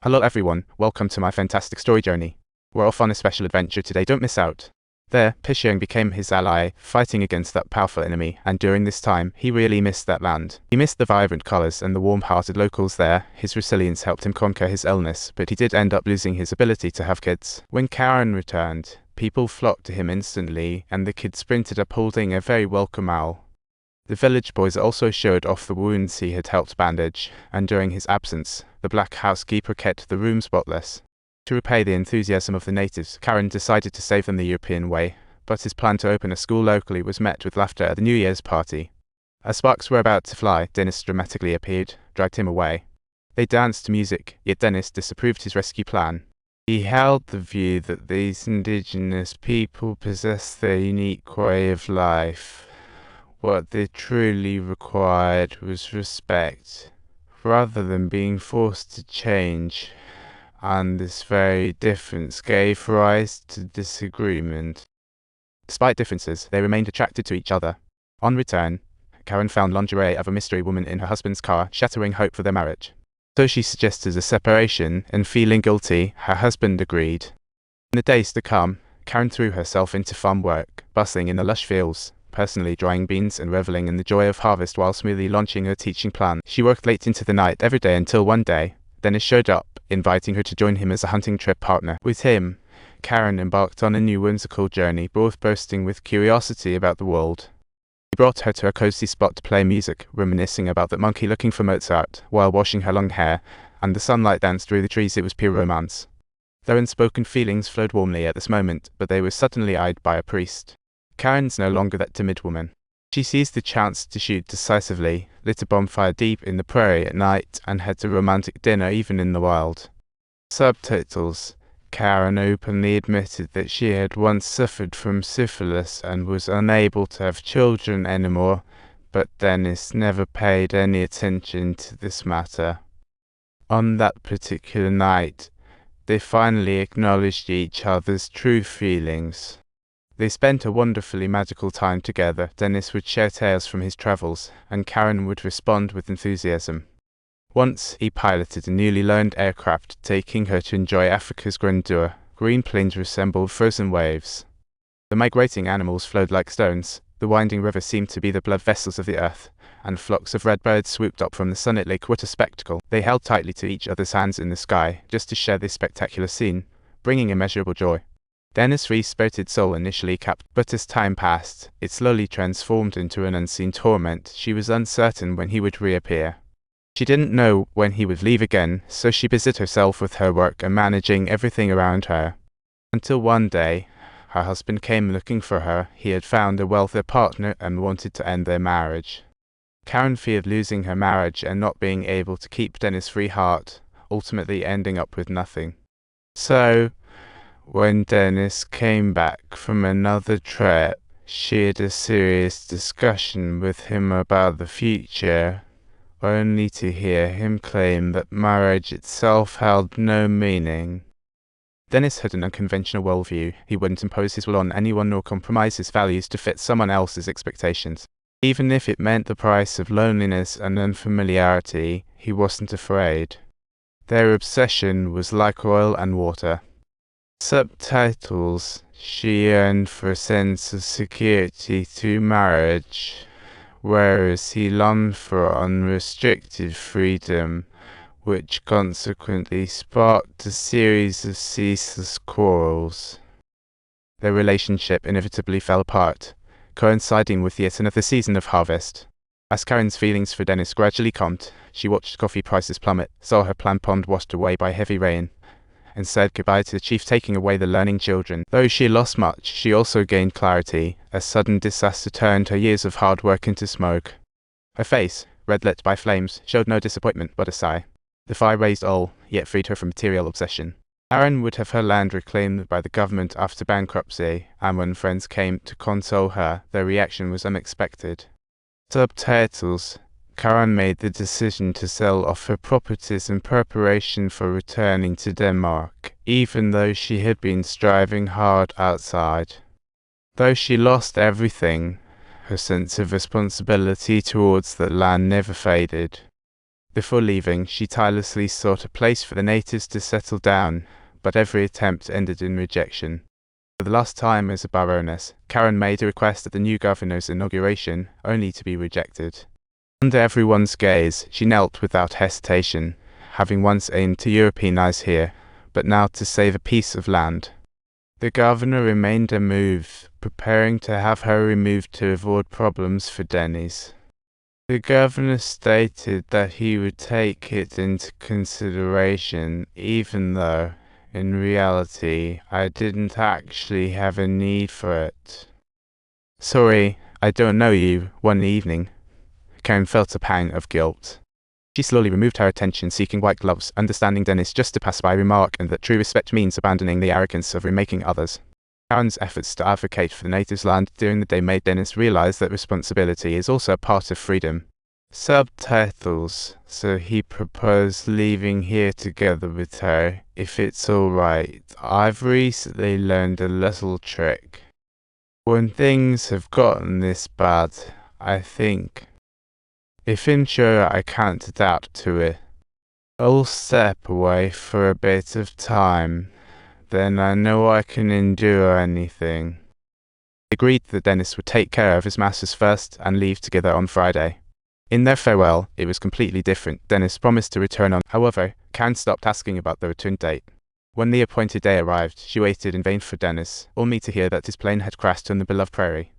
Hello everyone, welcome to my fantastic story journey. We're off on a special adventure today, don't miss out. There, Pishang became his ally, fighting against that powerful enemy, and during this time, he really missed that land. He missed the vibrant colours and the warm-hearted locals there. His resilience helped him conquer his illness, but he did end up losing his ability to have kids. When Karen returned, people flocked to him instantly, and the kid sprinted up holding a very welcome owl. The village boys also showed off the wounds he had helped bandage, and during his absence, the black housekeeper kept the room spotless. To repay the enthusiasm of the natives, Karen decided to save them the European way, but his plan to open a school locally was met with laughter at the New Year's party. As sparks were about to fly, Denis dramatically appeared, dragged him away. They danced to music, yet Denis disapproved his rescue plan. He held the view that these indigenous people possessed their unique way of life. What they truly required was respect, rather than being forced to change, and this very difference gave rise to disagreement. Despite differences, they remained attracted to each other. On return, Karen found lingerie of a mystery woman in her husband's car, shattering hope for their marriage. So she suggested a separation, and feeling guilty, her husband agreed. In the days to come, Karen threw herself into farm work, bustling in the lush fields, personally drying beans and reveling in the joy of harvest while smoothly launching her teaching plan. She worked late into the night every day until one day, Denis showed up, inviting her to join him as a hunting trip partner. With him, Karen embarked on a new whimsical journey, both bursting with curiosity about the world. He brought her to a cozy spot to play music, reminiscing about the monkey looking for Mozart, while washing her long hair, and the sunlight danced through the trees. It was pure romance. Their unspoken feelings flowed warmly at this moment, but they were suddenly eyed by a priest. Karen's no longer that timid woman. She seized the chance to shoot decisively, lit a bonfire deep in the prairie at night, and had a romantic dinner even in the wild. Subtitles. Karen openly admitted that she had once suffered from syphilis and was unable to have children anymore, but Denis never paid any attention to this matter. On that particular night, they finally acknowledged each other's true feelings. They spent a wonderfully magical time together. Denis would share tales from his travels, and Karen would respond with enthusiasm. Once, he piloted a newly learned aircraft, taking her to enjoy Africa's grandeur. Green plains resembled frozen waves. The migrating animals flowed like stones. The winding river seemed to be the blood vessels of the earth, and flocks of red birds swooped up from the sunlit lake. What a spectacle! They held tightly to each other's hands in the sky, just to share this spectacular scene, bringing immeasurable joy. Denis' free-spirited soul initially capped, but as time passed, it slowly transformed into an unseen torment. She was uncertain when he would reappear. She didn't know when he would leave again, so she busied herself with her work and managing everything around her. Until one day, her husband came looking for her. He had found a wealthier partner and wanted to end their marriage. Karen feared losing her marriage and not being able to keep Denis' free heart, ultimately ending up with nothing. So, when Denis came back from another trip, she had a serious discussion with him about the future, only to hear him claim that marriage itself held no meaning. Denis had an unconventional worldview. He wouldn't impose his will on anyone nor compromise his values to fit someone else's expectations. Even if it meant the price of loneliness and unfamiliarity, he wasn't afraid. Their obsession was like oil and water. Subtitles. She yearned for a sense of security through marriage, whereas he longed for unrestricted freedom, which consequently sparked a series of ceaseless quarrels. Their relationship inevitably fell apart, coinciding with yet another season of harvest. As Karen's feelings for Denis gradually calmed, she watched coffee prices plummet, saw her planned pond washed away by heavy rain, and said goodbye to the chief, taking away the learning children. Though she lost much, she also gained clarity. A sudden disaster turned her years of hard work into smoke. Her face, red lit by flames, showed no disappointment but a sigh. The fire raised all, yet freed her from material obsession. Karen would have her land reclaimed by the government after bankruptcy, and when friends came to console her, their reaction was unexpected. Subtitles. Karen made the decision to sell off her properties in preparation for returning to Denmark, even though she had been striving hard outside. Though she lost everything, her sense of responsibility towards the land never faded. Before leaving, she tirelessly sought a place for the natives to settle down, but every attempt ended in rejection. For the last time as a baroness, Karen made a request at the new governor's inauguration, only to be rejected. Under everyone's gaze, she knelt without hesitation, having once aimed to Europeanize here, but now to save a piece of land. The governor remained unmoved, preparing to have her removed to avoid problems for Denis. The governor stated that he would take it into consideration, even though, in reality, I didn't actually have a need for it. Sorry, I don't know you. One evening, Karen felt a pang of guilt. She slowly removed her attention-seeking white gloves, understanding Denis just to pass by remark and that true respect means abandoning the arrogance of remaking others. Karen's efforts to advocate for the natives' land during the day made Denis realize that responsibility is also a part of freedom. Subtitles. So he proposed leaving here together with her, if it's alright. I've recently learned a little trick. When things have gotten this bad, I think, if unsure I can't adapt to it, I'll step away for a bit of time. Then I know I can endure anything. They agreed that Denis would take care of his masters first and leave together on Friday. In their farewell, it was completely different. Denis promised to return on. However, Karen stopped asking about the return date. When the appointed day arrived, she waited in vain for Denis, only to hear that his plane had crashed on the beloved prairie.